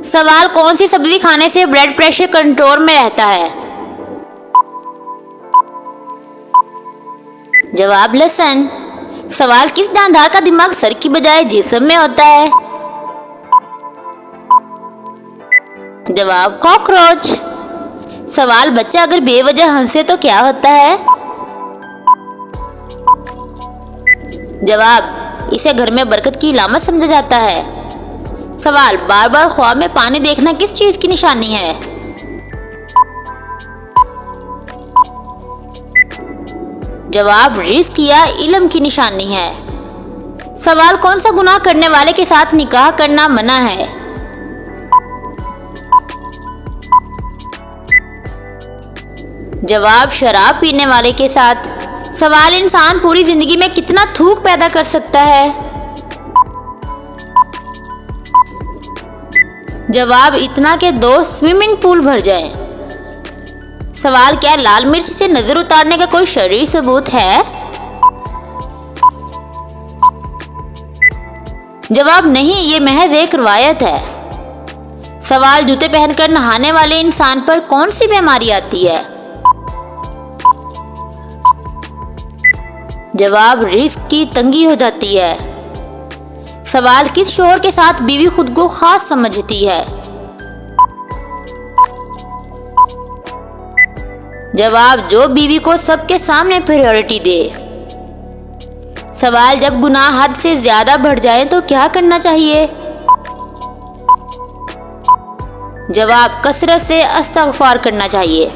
سوال کون سی سبزی کھانے سے بلڈ پریشر کنٹرول میں رہتا ہے؟ جواب لہسن۔ سوال کس جاندار کا دماغ سر کی بجائے جسم میں ہوتا ہے؟ جواب کاکروچ۔ سوال بچہ اگر بے وجہ ہنسے تو کیا ہوتا ہے؟ جواب اسے گھر میں برکت کی علامت سمجھا جاتا ہے۔ سوال بار بار خواب میں پانی دیکھنا کس چیز کی نشانی ہے؟ جواب رزق یا علم کی نشانی ہے۔ سوال کون سا گناہ کرنے والے کے ساتھ نکاح کرنا منع ہے؟ جواب شراب پینے والے کے ساتھ۔ سوال انسان پوری زندگی میں کتنا تھوک پیدا کر سکتا ہے؟ جواب اتنا کہ 2 سوئمنگ پول بھر جائیں۔ سوال کیا لال مرچ سے نظر اتارنے کا کوئی شرعی ثبوت ہے؟ جواب نہیں، یہ محض ایک روایت ہے۔ سوال جوتے پہن کر نہانے والے انسان پر کون سی بیماری آتی ہے؟ جواب رزق کی تنگی ہو جاتی ہے۔ سوال کس شوہر کے ساتھ بیوی خود کو خاص سمجھتی ہے؟ جواب جو بیوی کو سب کے سامنے پریورٹی دے۔ سوال جب گناہ حد سے زیادہ بڑھ جائیں تو کیا کرنا چاہیے؟ جواب کثرت سے استغفار کرنا چاہیے۔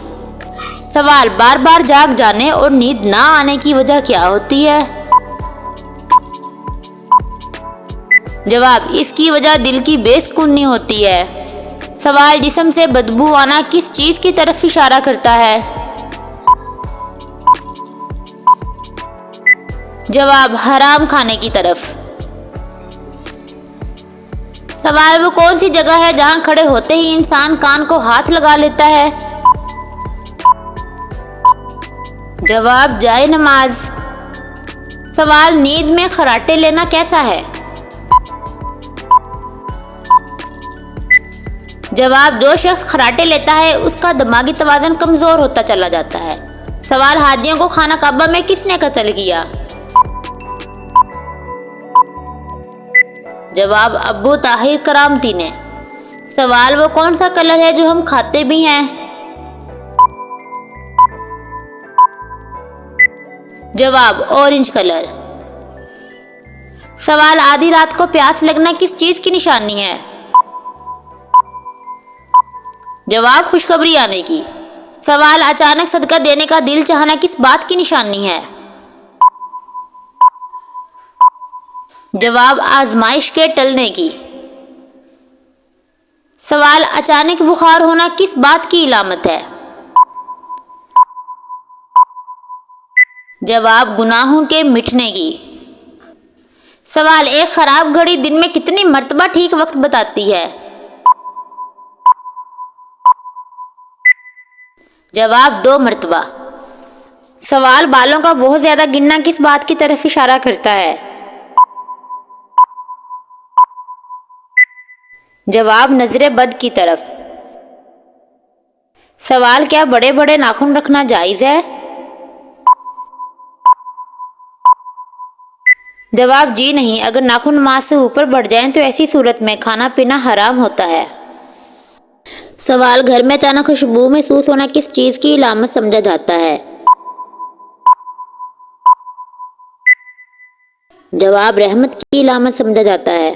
سوال بار بار جاگ جانے اور نیند نہ آنے کی وجہ کیا ہوتی ہے؟ جواب اس کی وجہ دل کی بے سکونی ہوتی ہے۔ سوال جسم سے بدبو آنا کس چیز کی طرف اشارہ کرتا ہے؟ جواب حرام کھانے کی طرف۔ سوال وہ کون سی جگہ ہے جہاں کھڑے ہوتے ہی انسان کان کو ہاتھ لگا لیتا ہے؟ جواب جائے نماز۔ سوال نیند میں خراٹے لینا کیسا ہے؟ جواب جو شخص خراٹے لیتا ہے اس کا دماغی توازن کمزور ہوتا چلا جاتا ہے۔ سوال ہادیوں کو خانہ کعبہ میں کس نے قتل کیا؟ جواب ابو طاہر کرامتی نے۔ سوال وہ کون سا کلر ہے جو ہم کھاتے بھی ہیں؟ جواب اورنج کلر۔ سوال آدھی رات کو پیاس لگنا کس چیز کی نشانی ہے؟ جواب خوشخبری آنے کی۔ سوال اچانک صدقہ دینے کا دل چاہنا کس بات کی نشانی ہے؟ جواب آزمائش کے ٹلنے کی۔ سوال اچانک بخار ہونا کس بات کی علامت ہے؟ جواب گناہوں کے مٹنے کی۔ سوال ایک خراب گھڑی دن میں کتنی مرتبہ ٹھیک وقت بتاتی ہے؟ جواب 2 مرتبہ۔ سوال بالوں کا بہت زیادہ گرنا کس بات کی طرف اشارہ کرتا ہے؟ جواب نظر بد کی طرف۔ سوال کیا بڑے بڑے ناخن رکھنا جائز ہے؟ جواب جی نہیں، اگر ناخن ماس سے اوپر بڑھ جائیں تو ایسی صورت میں کھانا پینا حرام ہوتا ہے۔ سوال گھر میں اچانک خوشبو محسوس ہونا کس چیز کی علامت سمجھا جاتا ہے؟ جواب رحمت کی علامت سمجھا جاتا ہے۔